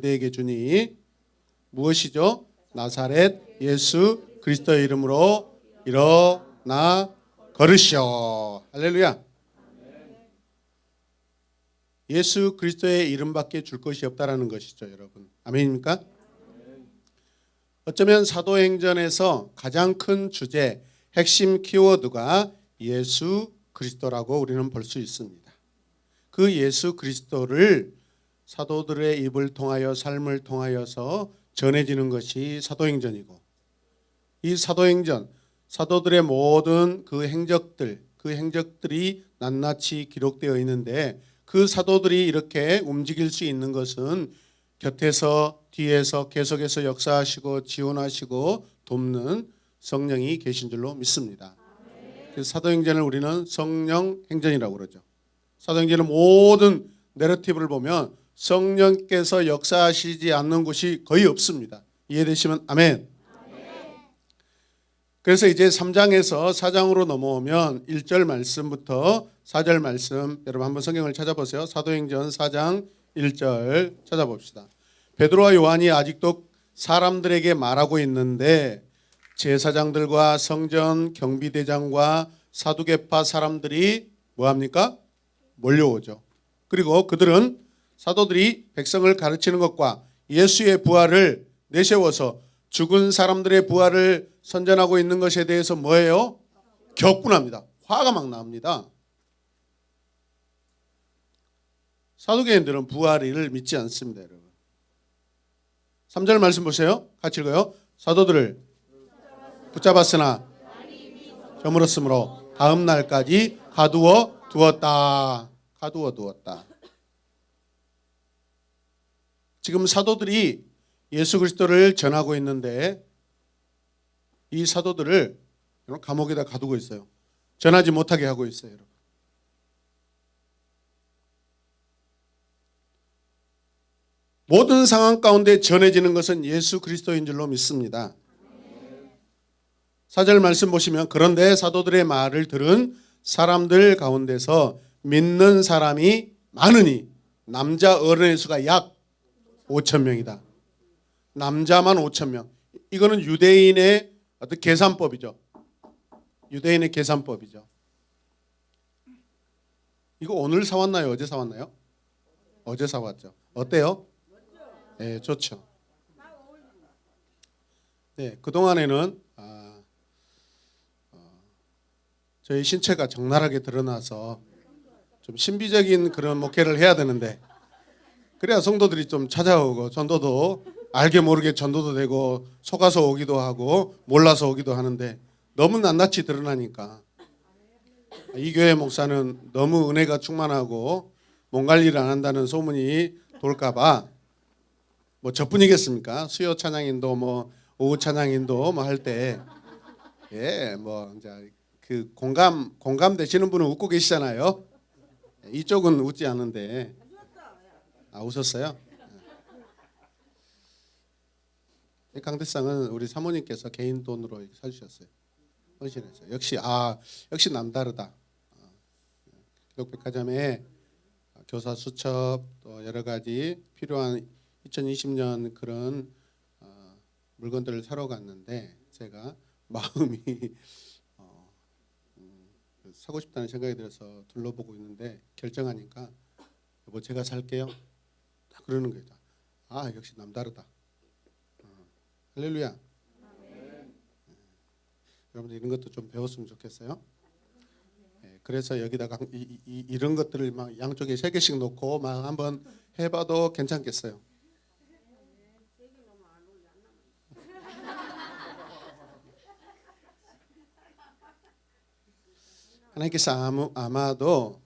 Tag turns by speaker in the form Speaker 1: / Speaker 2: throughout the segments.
Speaker 1: 그대에게 주니 무엇이죠? 나사렛 예수 그리스도의 이름으로 일어나 걸으시오. 할렐루야. 예수 그리스도의 이름밖에 줄 것이 없다라는 것이죠, 여러분. 아멘입니까? 어쩌면 사도행전에서 가장 큰 주제, 핵심 키워드가 예수 그리스도라고 우리는 볼 수 있습니다. 그 예수 그리스도를 사도들의 입을 통하여 삶을 통하여서 전해지는 것이 사도행전이고, 이 사도행전, 사도들의 모든 그 행적들이 낱낱이 기록되어 있는데, 그 사도들이 이렇게 움직일 수 있는 것은 곁에서 뒤에서 계속해서 역사하시고 지원하시고 돕는 성령이 계신 줄로 믿습니다. 그래서 사도행전을 우리는 성령 행전이라고 그러죠. 사도행전의 모든 내러티브를 보면 성령께서 역사하시지 않는 곳이 거의 없습니다. 이해되시면 아멘. 그래서 이제 3장에서 4장으로 넘어오면 1절 말씀부터 4절 말씀, 여러분 한번 성경을 찾아보세요. 사도행전 4장 1절 찾아봅시다. 베드로와 요한이 아직도 사람들에게 말하고 있는데 제사장들과 성전 경비대장과 사두개파 사람들이 뭐합니까? 몰려오죠. 그리고 그들은 사도들이 백성을 가르치는 것과 예수의 부활을 내세워서 죽은 사람들의 부활을 선전하고 있는 것에 대해서 뭐예요? 격분합니다. 화가 막 납니다. 사두개인들은 부활을 믿지 않습니다, 여러분. 3절 말씀 보세요. 같이 읽어요. 사도들을 붙잡았으나 저물었으므로 다음 날까지 가두어 두었다. 가두어 두었다. 지금 사도들이 예수 그리스도를 전하고 있는데 이 사도들을 감옥에다 가두고 있어요. 전하지 못하게 하고 있어요, 여러분. 모든 상황 가운데 전해지는 것은 예수 그리스도인 줄로 믿습니다. 4절 말씀 보시면 그런데 사도들의 말을 들은 사람들 가운데서 믿는 사람이 많으니 남자 어른의 수가 약 5천 명이다. 남자만 5천 명. 이거는 유대인의 어떤 계산법이죠. 유대인의 계산법이죠. 이거 오늘 사왔나요? 어제 사왔나요? 어제 사왔죠. 어때요? 네, 좋죠. 네, 그동안에는 저희 신체가 적나라하게 드러나서 좀 신비적인 그런 목회를 해야 되는데, 그래야 성도들이 좀 찾아오고 전도도 알게 모르게 전도도 되고 속아서 오기도 하고 몰라서 오기도 하는데, 너무 낱낱이 드러나니까 이 교회 목사는 너무 은혜가 충만하고 몸 관리를 안 한다는 소문이 돌까 봐 뭐 저뿐이겠습니까? 수요 찬양인도 뭐 오후 찬양인도 뭐 할 때 뭐 이제 그 공감 되시는 분은 웃고 계시잖아요. 이쪽은 웃지 않는데. 웃었어요? 강대상은 우리 사모님께서 개인 돈으로 사주셨어요. 헌신했어요. 역시 남다르다. 기독백화점에 교사 수첩 또 여러 가지 필요한 2020년 그런 물건들을 사러 갔는데 제가 마음이 사고 싶다는 생각이 들어서 둘러보고 있는데 결정하니까 여보 제가 살게요. 딱 그러는 거예요. 역시 남다르다. 할렐루야. 여러분들 이런 것도 좀 배웠으면 좋겠어요. 그래서 여기다가 이런 것들을 막 양쪽에 3개씩 놓고 막 한번 해봐도 괜찮겠어요. 하나님께서 아마도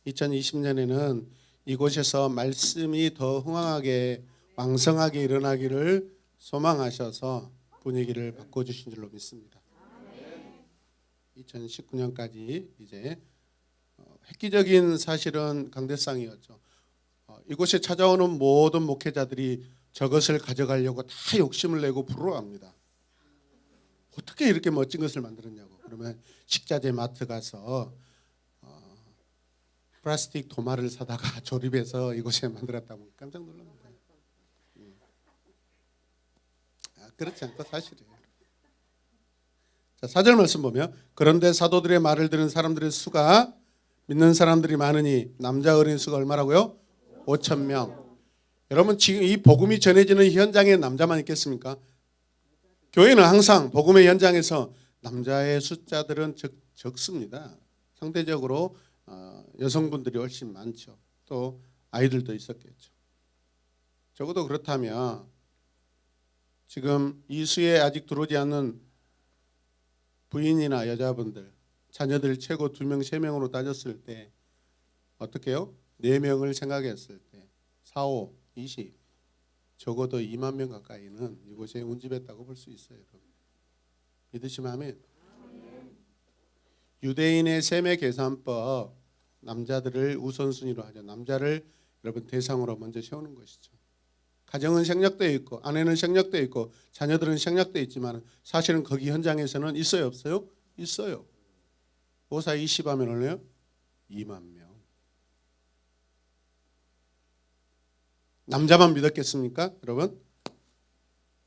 Speaker 1: 2020년에는 이곳에서 말씀이 더 흥황하게 왕성하게 일어나기를 소망하셔서 분위기를 바꿔주신 줄로 믿습니다. 2019년까지 이제 획기적인 사실은 강대상이었죠. 이곳에 찾아오는 모든 목회자들이 저것을 가져가려고 다 욕심을 내고 부러워합니다. 어떻게 이렇게 멋진 것을 만들었냐고. 그러면 식자재 마트 가서 플라스틱 도마를 사다가 조립해서 이곳에 만들었다고 깜짝 놀랍니다. 그렇지 않고 사실이에요. 자, 4절 말씀 보면 그런데 사도들의 말을 들은 사람들의 수가 믿는 사람들이 많으니 남자 어린 수가 얼마라고요? 5,000명. 여러분 지금 이 복음이 전해지는 현장에 남자만 있겠습니까? 교회는 항상 복음의 현장에서 남자의 숫자들은 적습니다. 상대적으로 여성분들이 훨씬 많죠. 또 아이들도 있었겠죠. 적어도 그렇다면 지금 이 수에 아직 들어오지 않는 부인이나 여자분들, 자녀들 최고 2명, 3명으로 따졌을 때 어떻게 해요? 4명을 생각했을 때 4, 5, 20 적어도 2만 명 가까이는 이곳에 운집했다고 볼 수 있어요. 여러분. 믿으시면 아멘. 유대인의 세매 계산법 남자들을 우선순위로 하죠. 남자를 여러분 대상으로 먼저 세우는 것이죠. 가정은 생략되어 있고 아내는 생략되어 있고 자녀들은 생략되어 있지만 사실은 거기 현장에서는 있어요 없어요? 있어요. 5, 4, 20 하면 얼마요? 2만 명. 남자만 믿었겠습니까? 여러분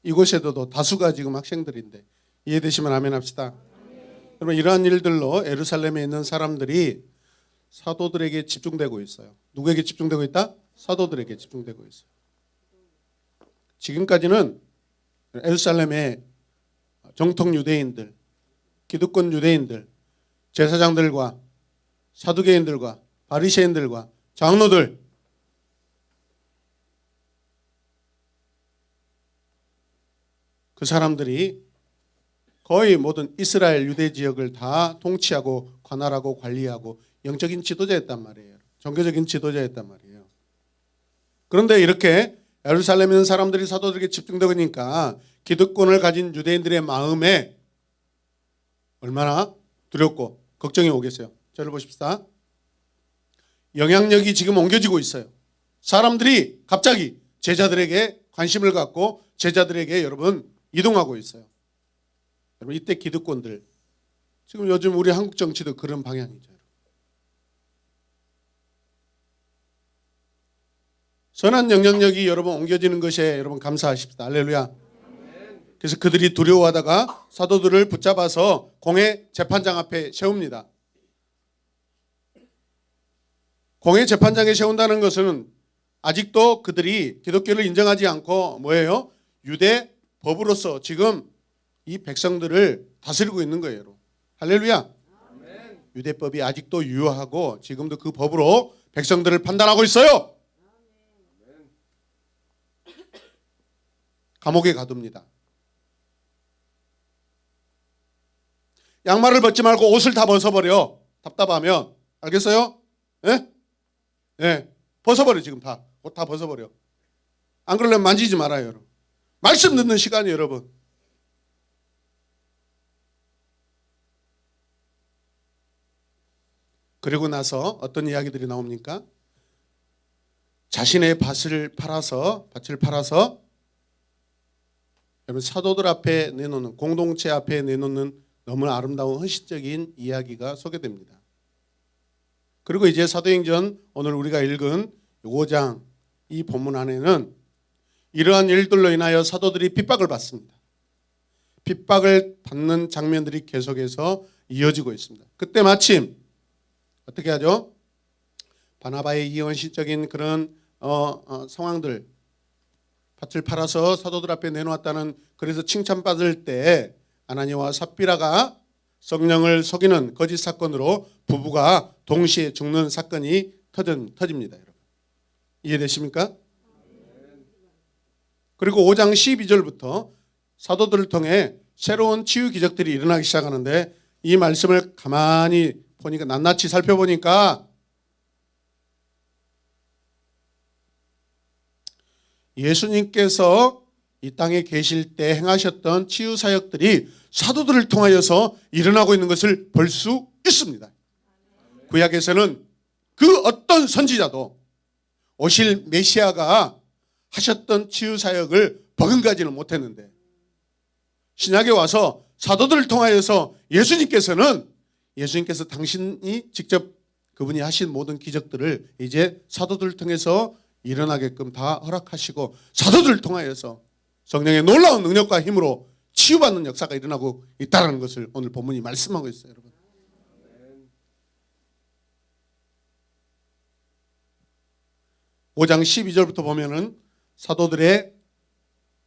Speaker 1: 이곳에도 다수가 지금 학생들인데 이해되시면 아멘 합시다. 여러분 이러한 일들로 예루살렘에 있는 사람들이 사도들에게 집중되고 있어요. 누구에게 집중되고 있다? 사도들에게 집중되고 있어요. 지금까지는 예루살렘의 정통 유대인들, 기득권 유대인들, 제사장들과 사두개인들과 바리새인들과 장로들 그 사람들이 거의 모든 이스라엘 유대 지역을 다 통치하고 관할하고 관리하고 영적인 지도자였단 말이에요. 종교적인 지도자였단 말이에요. 그런데 이렇게 예루살렘에 있는 사람들이 사도들에게 집중되니까 기득권을 가진 유대인들의 마음에 얼마나 두렵고 걱정이 오겠어요. 저를 보십시다. 영향력이 지금 옮겨지고 있어요. 사람들이 갑자기 제자들에게 관심을 갖고 제자들에게 여러분 이동하고 있어요. 여러분 이때 기득권들 지금 요즘 우리 한국 정치도 그런 방향이죠. 선한 영향력이 여러분 옮겨지는 것에 여러분 감사하십시다. 할렐루야. 그래서 그들이 두려워하다가 사도들을 붙잡아서 공회 재판장 앞에 세웁니다. 공회 재판장에 세운다는 것은 아직도 그들이 기독교를 인정하지 않고 뭐예요? 유대 법으로서 지금 이 백성들을 다스리고 있는 거예요. 할렐루야. 유대법이 아직도 유효하고 지금도 그 법으로 백성들을 판단하고 있어요. 감옥에 가둡니다. 양말을 벗지 말고 옷을 다 벗어버려. 답답하면. 알겠어요? 예? 예. 벗어버려 지금 다. 옷 다 벗어버려. 안 그러려면 만지지 말아요. 여러분. 말씀 듣는 시간이 여러분. 그리고 나서 어떤 이야기들이 나옵니까? 자신의 밭을 팔아서 여러분 사도들 앞에 내놓는 공동체 앞에 내놓는 너무 아름다운 헌신적인 이야기가 소개됩니다. 그리고 이제 사도행전 오늘 우리가 읽은 5장 이 본문 안에는 이러한 일들로 인하여 사도들이 핍박을 받습니다. 핍박을 받는 장면들이 계속해서 이어지고 있습니다. 그때 마침 어떻게 하죠? 바나바의 이 헌신적인 그런 상황들 밭을 팔아서 사도들 앞에 내놓았다는 그래서 칭찬받을 때 아나니아와 삽비라가 성령을 속이는 거짓 사건으로 부부가 동시에 죽는 사건이 터집니다. 여러분. 이해되십니까? 그리고 5장 12절부터 사도들을 통해 새로운 치유 기적들이 일어나기 시작하는데 이 말씀을 가만히 보니까 낱낱이 살펴보니까 예수님께서 이 땅에 계실 때 행하셨던 치유 사역들이 사도들을 통하여서 일어나고 있는 것을 볼 수 있습니다. 구약에서는 그 어떤 선지자도 오실 메시아가 하셨던 치유 사역을 버금가지는 못했는데 신약에 와서 사도들을 통하여서 예수님께서 당신이 직접 그분이 하신 모든 기적들을 이제 사도들을 통해서 일어나게끔 다 허락하시고 사도들을 통하여서 성령의 놀라운 능력과 힘으로 치유받는 역사가 일어나고 있다는 것을 오늘 본문이 말씀하고 있어요, 여러분. 5장 12절부터 보면은 사도들의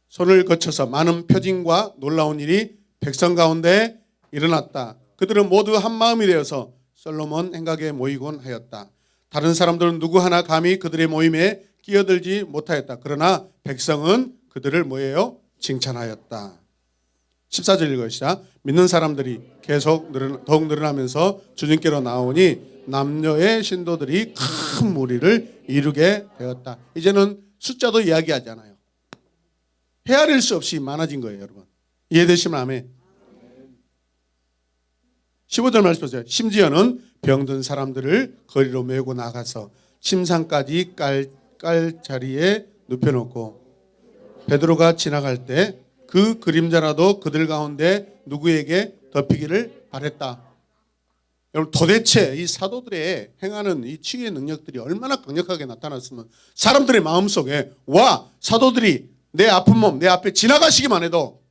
Speaker 1: 손을 거쳐서 많은 표징과 놀라운 일이 백성 가운데 일어났다. 그들은 모두 한 마음이 되어서 솔로몬 행각에 모이곤 하였다. 다른 사람들은 누구 하나 감히 그들의 모임에 끼어들지 못하였다. 그러나 백성은 그들을 뭐예요? 칭찬하였다. 14절 읽으시자. 믿는 사람들이 계속 더욱 늘어나면서 주님께로 나오니 남녀의 신도들이 큰 무리를 이루게 되었다. 이제는 숫자도 이야기하잖아요. 헤아릴 수 없이 많아진 거예요, 여러분. 이해되시면 아멘. 15절 말씀 보세요. 심지어는 병든 사람들을 거리로 메고 나가서 침상까지 깔 자리에 눕혀놓고 베드로가 지나갈 때 그 그림자라도 그들 가운데 누구에게 덮이기를 바랬다. 여러분, 도대체 이 사도들의 행하는 이 치유의 능력들이 얼마나 강력하게 나타났으면 사람들의 마음속에 와, 사도들이 내 아픈 몸 내 앞에 지나가시기만 해도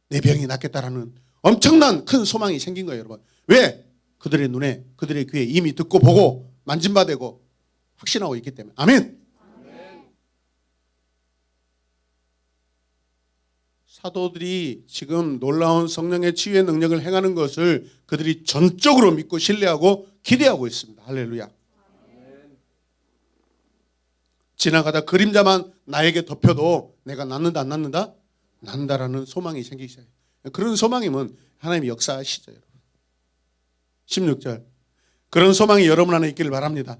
Speaker 1: 내 병이 낫겠다라는 엄청난 큰 소망이 생긴 거예요, 여러분. 왜? 그들의 눈에, 그들의 귀에 이미 듣고 보고 만진바되고 확신하고 있기 때문에. 아멘. 사도들이 지금 놀라운 성령의 치유의 능력을 행하는 것을 그들이 전적으로 믿고 신뢰하고 기대하고 있습니다. 할렐루야. 지나가다 그림자만 나에게 덮여도 내가 낫는다 안 낫는다? 낫는다라는 소망이 생기기 시작해요. 그런 소망이면 하나님이 역사하시죠, 여러분. 16절. 그런 소망이 여러분 안에 있기를 바랍니다.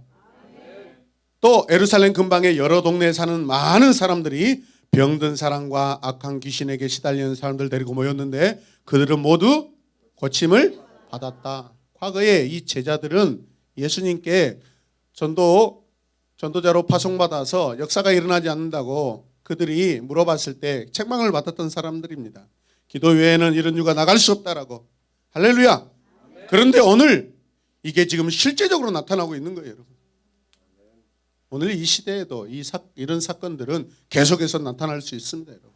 Speaker 1: 또 예루살렘 근방의 여러 동네에 사는 많은 사람들이 병든 사람과 악한 귀신에게 시달리는 사람들 데리고 모였는데 그들은 모두 고침을 받았다. 과거에 이 제자들은 예수님께 전도자로 파송받아서 역사가 일어나지 않는다고 그들이 물어봤을 때 책망을 받았던 사람들입니다. 기도 외에는 이런 유가 나갈 수 없다라고. 할렐루야. 그런데 오늘 이게 지금 실제적으로 나타나고 있는 거예요, 여러분. 오늘 이 시대에도 이런 사건들은 계속해서 나타날 수 있습니다, 여러분.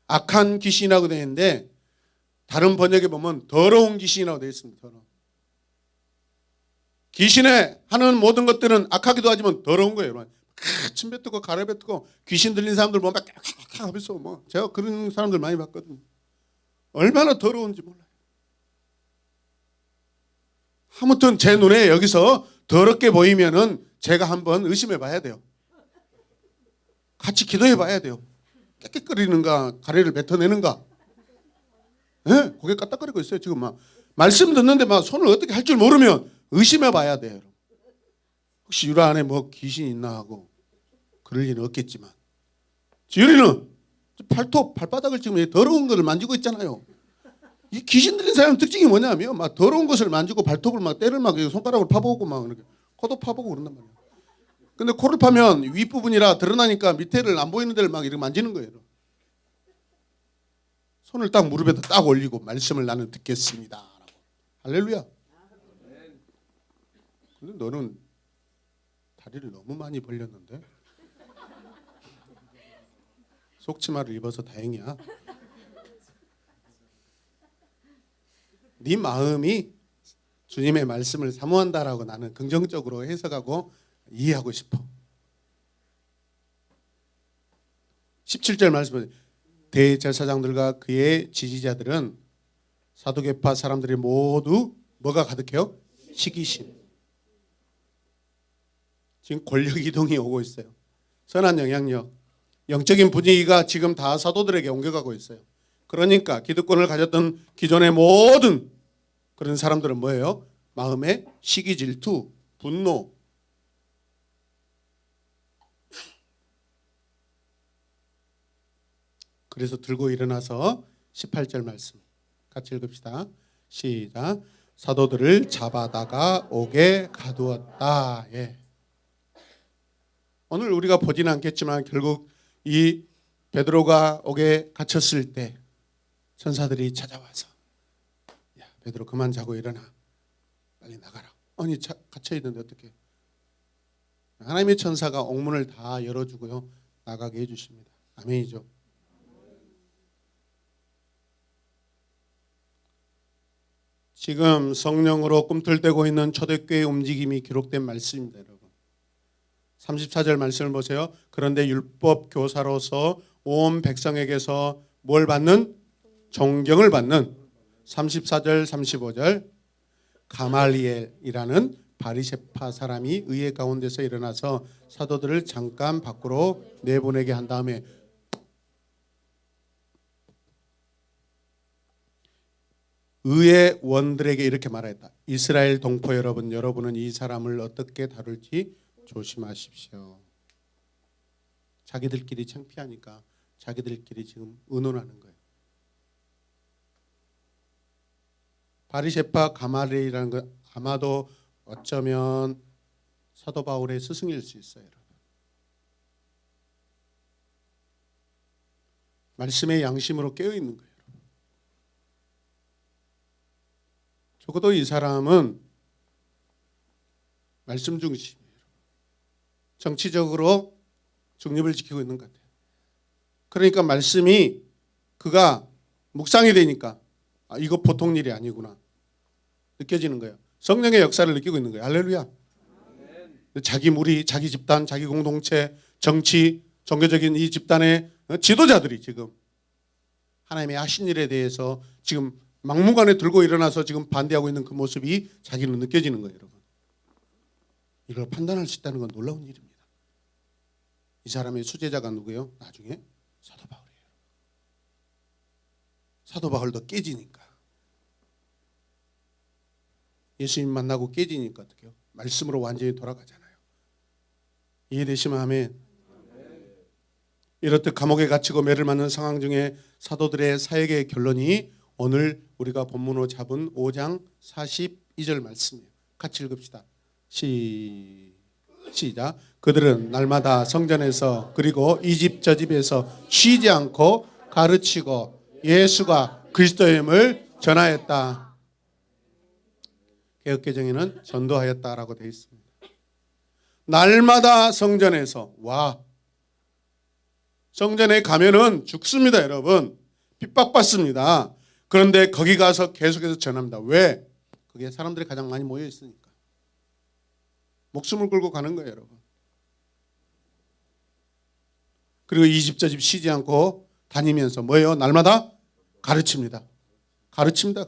Speaker 1: 악한 귀신이라고 되어 있는데 다른 번역에 보면 더러운 귀신이라고 되어 있습니다. 더러운. 귀신의 하는 모든 것들은 악하기도 하지만 더러운 거예요, 여러분. 침 뱉고 가래 뱉고 귀신 들린 사람들 보면 막 하면서 뭐 제가 그런 사람들 많이 봤거든요. 얼마나 더러운지 몰라요. 아무튼 제 눈에 여기서 더럽게 보이면은 제가 한번 의심해 봐야 돼요. 같이 기도해 봐야 돼요. 깨끗거리는가 가래를 뱉어내는가. 네? 고개 까딱거리고 있어요. 지금 막 말씀 듣는데 막 손을 어떻게 할 줄 모르면 의심해 봐야 돼요. 혹시 유라 안에 뭐 귀신이 있나 하고 그럴 일은 없겠지만 지율이는 발바닥을 지금 더러운 것을 만지고 있잖아요. 이 귀신 들린 사람 특징이 뭐냐면 막 더러운 것을 만지고 발톱을 막 때를 막 손가락으로 파보고 막 이렇게 코도 파보고 그런단 말이에요. 근데 코를 파면 윗부분이라 드러나니까 밑에를 안 보이는 데를 막 이렇게 만지는 거예요. 손을 딱 무릎에다 딱 올리고 말씀을 나는 듣겠습니다. 할렐루야. 근데 너는 다리를 너무 많이 벌렸는데 속치마를 입어서 다행이야. 네 마음이 주님의 말씀을 사모한다라고 나는 긍정적으로 해석하고 이해하고 싶어. 17절 말씀은 대제사장들과 그의 지지자들은 사두개파 사람들이 모두 뭐가 가득해요? 시기심. 지금 권력 이동이 오고 있어요. 선한 영향력, 영적인 분위기가 지금 다 사도들에게 옮겨가고 있어요. 그러니까 기득권을 가졌던 기존의 모든 그런 사람들은 뭐예요? 마음에 시기, 질투, 분노. 그래서 들고 일어나서 18절 말씀 같이 읽읍시다. 시작. 사도들을 잡아다가 옥에 가두었다. 예. 오늘 우리가 보지는 않겠지만 결국 이 베드로가 옥에 갇혔을 때 천사들이 찾아와서 야, 베드로 그만 자고 일어나. 빨리 나가라. 아니 갇혀 있는데 어떻게? 하나님의 천사가 옥문을 다 열어주고요, 나가게 해주십니다. 아멘이죠. 지금 성령으로 꿈틀대고 있는 초대교회의 움직임이 기록된 말씀입니다, 여러분. 34절 말씀을 보세요. 그런데 율법 교사로서 온 백성에게서 뭘 받는? 존경을 받는. 34절 35절 가말리엘이라는 바리새파 사람이 의회 가운데서 일어나서 사도들을 잠깐 밖으로 내보내게 한 다음에 의회원들에게 이렇게 말했다. 이스라엘 동포 여러분, 여러분은 이 사람을 어떻게 다룰지 조심하십시오. 자기들끼리 창피하니까 자기들끼리 지금 의논하는 거예요. 바리새파 가말리엘이라는 건 아마도 어쩌면 사도 바울의 스승일 수 있어요, 여러분. 말씀의 양심으로 깨어 있는 거예요. 적어도 이 사람은 말씀 중심이에요. 정치적으로 중립을 지키고 있는 것 같아요. 그러니까 말씀이 그가 묵상이 되니까 이거 보통 일이 아니구나 느껴지는 거예요. 성령의 역사를 느끼고 있는 거예요. 할렐루야. 자기 무리, 자기 집단, 자기 공동체, 정치, 종교적인 이 집단의 지도자들이 지금 하나님의 하신 일에 대해서 지금 막무가내 들고 일어나서 지금 반대하고 있는 그 모습이 자기는 느껴지는 거예요, 여러분. 이걸 판단할 수 있다는 건 놀라운 일입니다. 이 사람의 수제자가 누구예요? 나중에 사도 바울이에요. 사도 바울도 깨지니까, 예수님 만나고 깨지니까 어떻게 해요? 말씀으로 완전히 돌아가잖아요. 이해되시면 아멘. 이렇듯 감옥에 갇히고 매를 맞는 상황 중에 사도들의 사역의 결론이 오늘 우리가 본문으로 잡은 5장 42절 말씀이에요. 같이 읽읍시다. 시작. 그들은 날마다 성전에서 그리고 이 집 저 집에서 쉬지 않고 가르치고 예수가 그리스도임을 전하였다. 개역개정에는 전도하였다라고 되어 있습니다. 날마다 성전에서, 와, 성전에 가면은 죽습니다, 여러분. 핍박받습니다. 그런데 거기 가서 계속해서 전합니다. 왜? 그게 사람들이 가장 많이 모여 있으니까. 목숨을 걸고 가는 거예요, 여러분. 그리고 이 집 저 집 쉬지 않고 다니면서 뭐예요? 날마다 가르칩니다. 가르칩니다.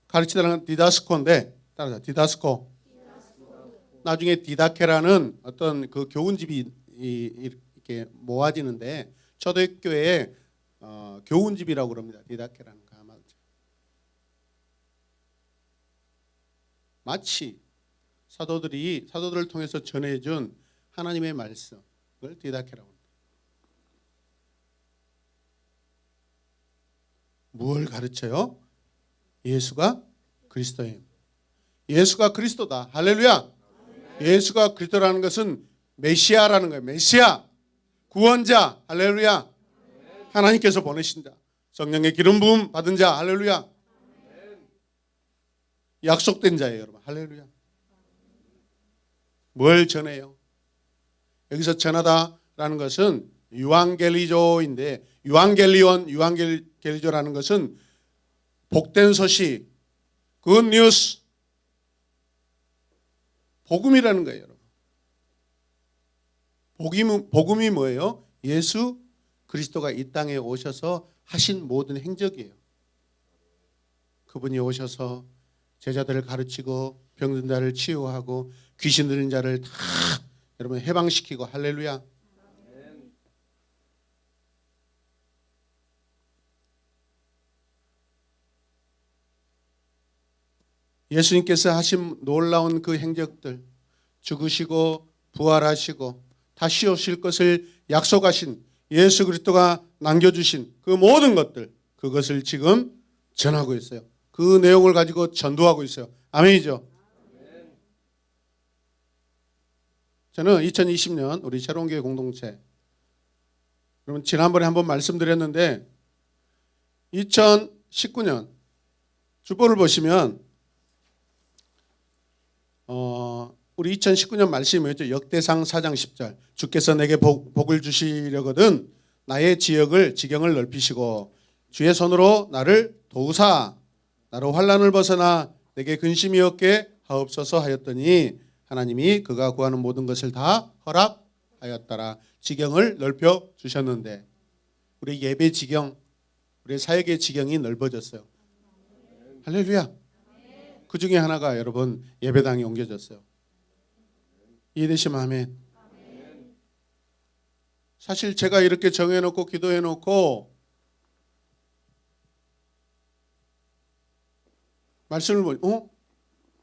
Speaker 1: 가르치다는 건 디다스코인데, 따라서 디다스코. 나중에 디다케라는 어떤 그 교훈집이 이렇게 모아지는데 초대교회에 교훈집이라고 그럽니다. 디다케라는 거. 마치 사도들을 통해서 전해준 하나님의 말씀을 디다케라고 합니다. 무엇을 가르쳐요? 예수가 그리스도임. 예수가 그리스도다. 할렐루야. 예수가 그리스도라는 것은 메시아라는 거예요. 메시아, 구원자. 할렐루야. 하나님께서 보내신 자, 성령의 기름 부음 받은 자. 할렐루야. 약속된 자예요, 여러분. 할렐루야. 뭘 전해요? 여기서 전하다라는 것은 유앙겔리조인데, 유앙겔리조라는 것은 복된 소식, 굿뉴스, 복음이라는 거예요, 여러분. 복음이 뭐예요? 예수 그리스도가 이 땅에 오셔서 하신 모든 행적이에요. 그분이 오셔서 제자들을 가르치고 병든 자를 치유하고 귀신 들린 자를 다 여러분 해방시키고. 할렐루야. 예수님께서 하신 놀라운 그 행적들, 죽으시고 부활하시고 다시 오실 것을 약속하신 예수 그리스도가 남겨주신 그 모든 것들, 그것을 지금 전하고 있어요. 그 내용을 가지고 전도하고 있어요. 아멘이죠. 저는 2020년 우리 새로운 교회 공동체, 여러분 지난번에 한번 말씀드렸는데 2019년 주보를 보시면 우리 2019년 말씀이었죠. 역대상 4장 10절. 주께서 내게 복을 주시려거든 나의 지경을 넓히시고 주의 손으로 나를 도우사 나로 환난을 벗어나 내게 근심이 없게 하옵소서 하였더니 하나님이 그가 구하는 모든 것을 다 허락하였더라. 지경을 넓혀 주셨는데 우리 예배 지경, 우리 사역의 지경이 넓어졌어요. 할렐루야. 그 중에 하나가 여러분 예배당이 옮겨졌어요. 이해되시면 아멘. 사실 제가 이렇게 정해놓고 기도해놓고 말씀을 보니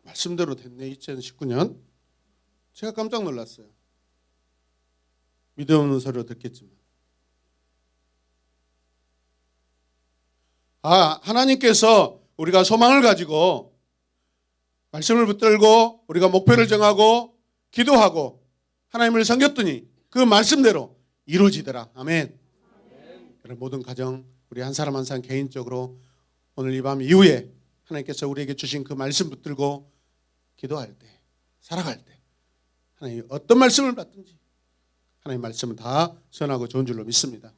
Speaker 1: 말씀대로 됐네. 2019년 제가 깜짝 놀랐어요. 믿음 없는 소리로 듣겠지만 하나님께서 우리가 소망을 가지고 말씀을 붙들고 우리가 목표를 정하고 기도하고 하나님을 섬겼더니 그 말씀대로 이루어지더라. 아멘. 여러분 모든 가정 우리 한 사람 한 사람 개인적으로 오늘 이 밤 이후에 하나님께서 우리에게 주신 그 말씀 붙들고 기도할 때 살아갈 때 하나님 어떤 말씀을 받든지 하나님 말씀은 다 선하고 좋은 줄로 믿습니다.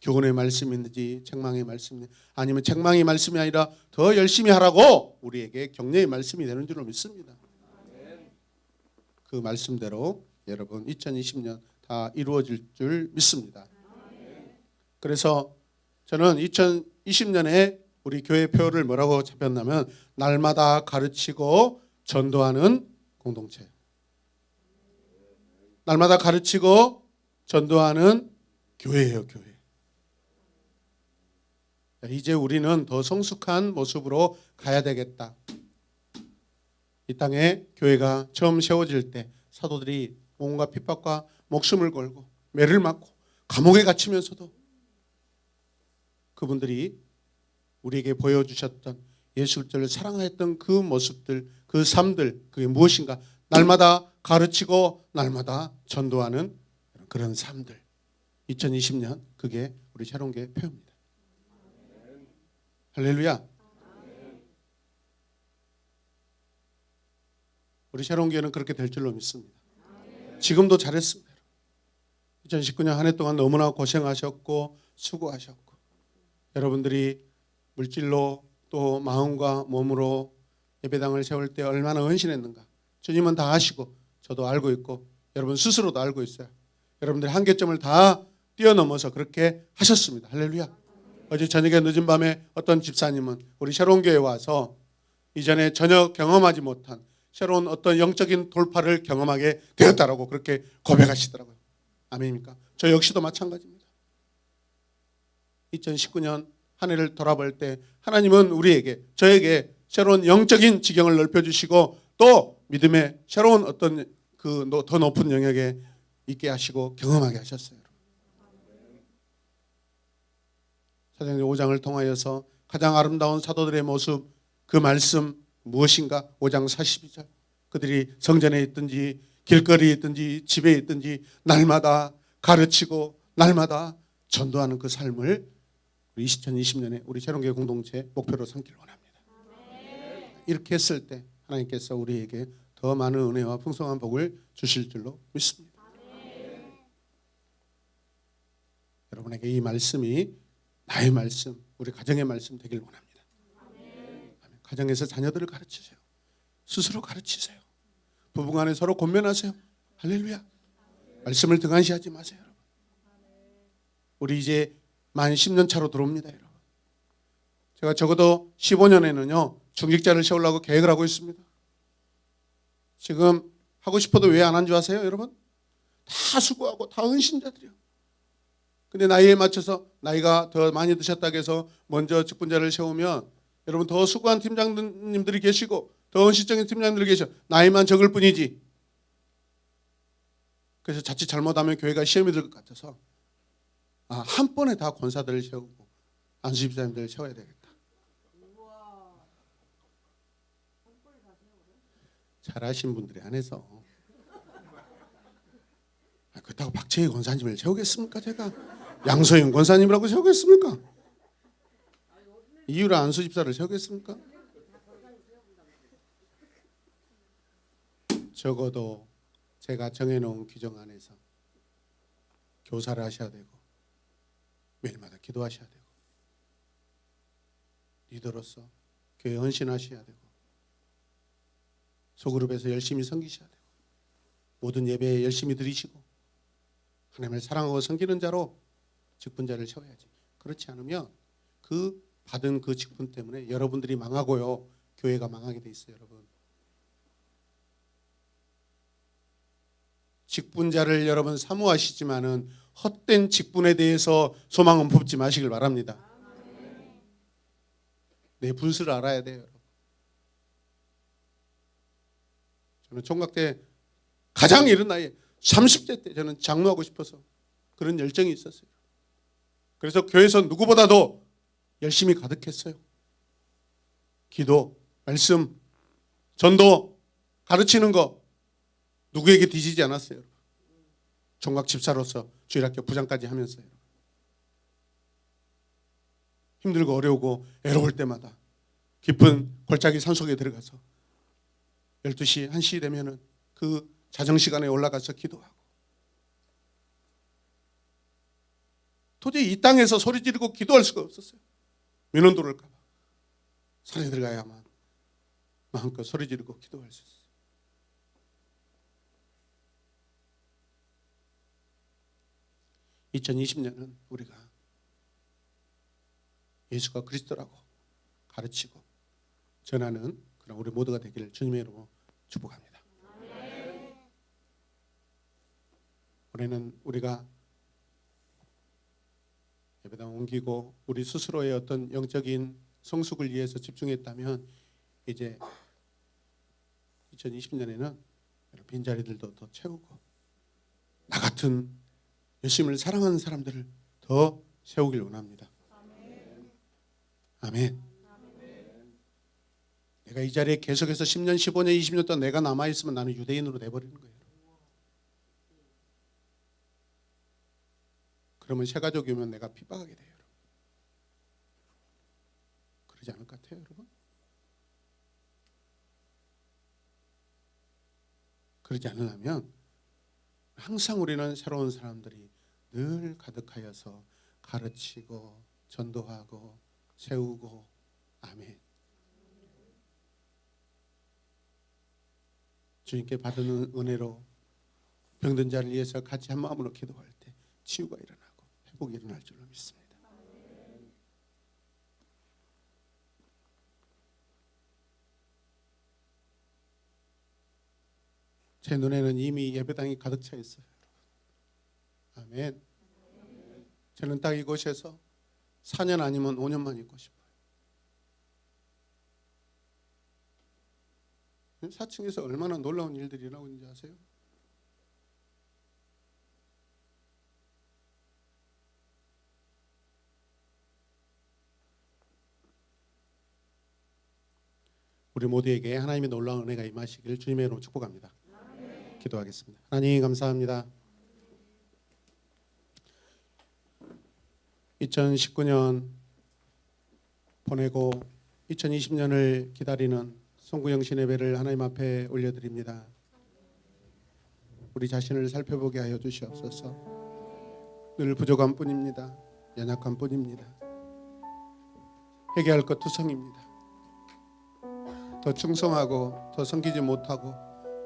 Speaker 1: 교훈의 말씀이든지 책망의 말씀 아니면 책망의 말씀이 아니라 더 열심히 하라고 우리에게 격려의 말씀이 되는 줄로 믿습니다. 그 말씀대로 여러분 2020년 다 이루어질 줄 믿습니다. 그래서 저는 2020년에 우리 교회 표를 뭐라고 잡혔냐면 날마다 가르치고 전도하는 공동체. 날마다 가르치고 전도하는 교회예요. 교회. 이제 우리는 더 성숙한 모습으로 가야 되겠다. 이 땅에 교회가 처음 세워질 때 사도들이 온갖 핍박과 목숨을 걸고 매를 맞고 감옥에 갇히면서도 그분들이 우리에게 보여주셨던 예수 그리스도를 사랑했던 그 모습들, 그 삶들 그게 무엇인가? 날마다 가르치고 날마다 전도하는 그런 삶들. 2020년 그게 우리 새로운 교회 표입니다. 할렐루야. 우리 새로운 교회는 그렇게 될 줄로 믿습니다. 지금도 잘했습니다. 2019년 한 해 동안 너무나 고생하셨고 수고하셨고 여러분들이 물질로 또 마음과 몸으로 예배당을 세울 때 얼마나 헌신했는가. 주님은 다 아시고 저도 알고 있고 여러분 스스로도 알고 있어요. 여러분들의 한계점을 다 뛰어넘어서 그렇게 하셨습니다. 할렐루야. 어제 저녁에 늦은 밤에 어떤 집사님은 우리 새로운 교회에 와서 이전에 전혀 경험하지 못한 새로운 어떤 영적인 돌파를 경험하게 되었다라고 그렇게 고백하시더라고요. 아멘입니까? 저 역시도 마찬가지입니다. 2019년 한 해를 돌아볼 때 하나님은 우리에게 저에게 새로운 영적인 지경을 넓혀주시고 또 믿음의 새로운 어떤 그 더 높은 영역에 있게 하시고 경험하게 하셨어요. 사도행전 5장을 통하여서 가장 아름다운 사도들의 모습 그 말씀 무엇인가? 5장 42절 그들이 성전에 있든지 길거리에 있든지 집에 있든지 날마다 가르치고 날마다 전도하는 그 삶을 우리 2020년에 우리 새로운교회 공동체 목표로 삼기를 원합니다. 이렇게 했을 때 하나님께서 우리에게 더 많은 은혜와 풍성한 복을 주실 줄로 믿습니다. 여러분에게 이 말씀이 나의 말씀, 우리 가정의 말씀 되길 원합니다. 가정에서 자녀들을 가르치세요. 스스로 가르치세요. 부부간에 서로 권면하세요. 할렐루야. 말씀을 등한시하지 마세요. 여러분. 우리 이제 만 10년 차로 들어옵니다. 여러분. 제가 적어도 15년에는요 중직자를 세우려고 계획을 하고 있습니다. 지금 하고 싶어도 왜 안 한 줄 아세요? 여러분? 다 수고하고 다 헌신자들이요. 근데 나이에 맞춰서 나이가 더 많이 드셨다고 해서 먼저 직분자를 세우면 여러분 더 수고한 팀장님들이 계시고 더 헌신적인 팀장님들이 계셔. 나이만 적을 뿐이지. 그래서 자칫 잘못하면 교회가 시험이 들 것 같아서 한 번에 다 권사들을 세우고 안수집사님들을 세워야 되겠다. 잘하신 분들이 안에서 그렇다고 박채희 권사님을 세우겠습니까? 제가 양소영 권사님이라고 세우겠습니까? 이유라 안수집사를 세우겠습니까? 적어도 제가 정해놓은 규정 안에서 교사를 하셔야 되고 매일마다 기도하셔야 되고 리더로서 교회 헌신하셔야 되고 소그룹에서 열심히 섬기셔야 되고 모든 예배에 열심히 드리시고 하나님을 사랑하고 섬기는 자로 직분자를 세워야지. 그렇지 않으면 그 받은 그 직분 때문에 여러분들이 망하고요, 교회가 망하게 돼 있어요. 여러분, 직분자를 여러분 사모하시지만은 헛된 직분에 대해서 소망은 품지 마시길 바랍니다. 내 분수를 알아야 돼요. 여러분. 저는 총각 때 가장 이른 나이에 30대 때 저는 장로하고 싶어서 그런 열정이 있었어요. 그래서 교회에서 누구보다도 열심히 가득했어요. 기도, 말씀, 전도, 가르치는 거 누구에게 뒤지지 않았어요. 총각 집사로서 주일학교 부장까지 하면서요. 힘들고 어려우고 애로울 때마다 깊은 골짜기 산속에 들어가서 12시, 1시 되면은 그 자정시간에 올라가서 기도하고 도저히 이 땅에서 소리 지르고 기도할 수가 없었어요. 민원 들어올까 봐. 산에 들어가야만 마음껏 소리 지르고 기도할 수 있어요. (2020년은) 우리가 예수가 그리스도라고 가르치고 전하는 그런 우리 모두가 되기를 주님의 이름으로 축복합니다. 올해는 우리가 예배당 옮기고 우리 스스로의 어떤 영적인 성숙을 위해서 집중했다면 이제 2020년에는 빈자리들도 더 채우고 나 같은 예수님을 사랑하는 사람들을 더 세우길 원합니다. 아멘. 내가 이 자리에 계속해서 10년, 15년, 20년 동안 내가 남아있으면 나는 유대인으로 돼버리는 거예요. 그러면 새가족이 오면 내가 핍박하게 돼요. 그러지 않을 것 같아요, 여러분? 그러지 않으려면 항상 우리는 새로운 사람들이 늘 가득하여서 가르치고 전도하고 세우고 아멘. 주님께 받은 은혜로 병든 자를 위해서 같이 한 마음으로 기도할 때 치유가 일어나고 회복이 일어날 줄로 믿습니다. 제 눈에는 이미 예배당이 가득 차 있어요. 아멘. 저는 딱 이곳에서 4년 아니면 5년만 있고 싶어요. 4층에서 얼마나 놀라운 일들이 일어나고 있는지 아세요? 우리 모두에게 하나님의 놀라운 은혜가 임하시기를 주님의 이름으로 축복합니다. 기도하겠습니다. 하나님 감사합니다. 2019년 보내고 2020년을 기다리는 송구영신 예배를 하나님 앞에 올려드립니다. 우리 자신을 살펴보게 하여 주시옵소서. 늘 부족한 뿐입니다. 연약한 뿐입니다. 회개할 것 투성입니다. 더 충성하고 더 섬기지 못하고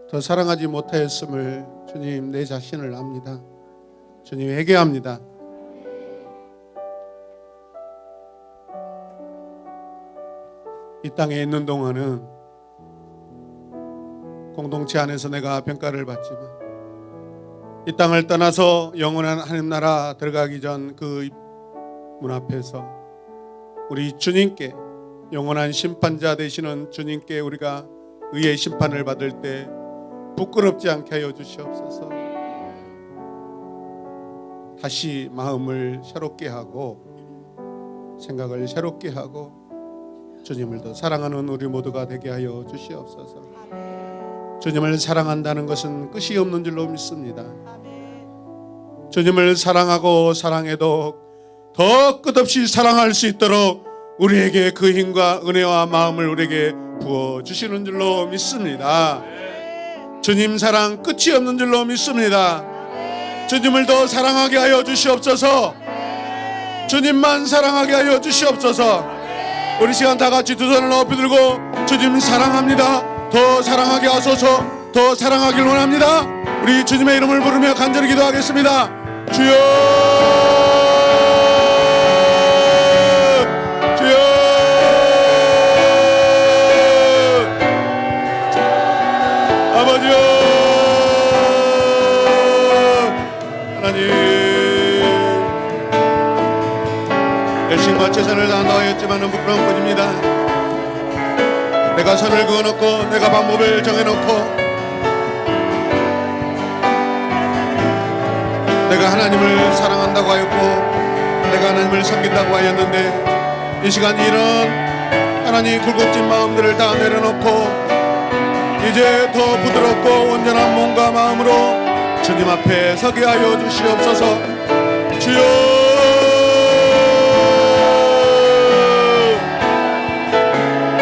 Speaker 1: 더 사랑하지 못하였음을 주님 내 자신을 압니다. 주님 회개합니다. 이 땅에 있는 동안은 공동체 안에서 내가 평가를 받지만 이 땅을 떠나서 영원한 하나님 나라 들어가기 전 그 문 앞에서 우리 주님께 영원한 심판자 되시는 주님께 우리가 의의 심판을 받을 때 부끄럽지 않게 하여 주시옵소서. 다시 마음을 새롭게 하고 생각을 새롭게 하고 주님을 더 사랑하는 우리 모두가 되게 하여 주시옵소서. 주님을 사랑한다는 것은 끝이 없는 줄로 믿습니다. 주님을 사랑하고 사랑해도 더 끝없이 사랑할 수 있도록 우리에게 그 힘과 은혜와 마음을 우리에게 부어주시는 줄로 믿습니다. 주님 사랑 끝이 없는 줄로 믿습니다. 주님을 더 사랑하게 하여 주시옵소서. 주님만 사랑하게 하여 주시옵소서. 우리 시간 다 같이 두 손을 높이 들고 주님 사랑합니다. 더 사랑하게 하소서. 더 사랑하길 원합니다. 우리 주님의 이름을 부르며 간절히 기도하겠습니다. 주여, 주여, 아버지여, 하나님, 열심과 최선을 다한다고 했지만은 부끄러운 뿐입니다. 내가 선을 그어놓고 내가 방법을 정해놓고 내가 하나님을 사랑한다고 하였고 내가 하나님을 섬긴다고 하였는데 이 시간 이런 하나님 굴곡진 마음들을 다 내려놓고 이제 더 부드럽고 온전한 몸과 마음으로 주님 앞에 서게 하여 주시옵소서.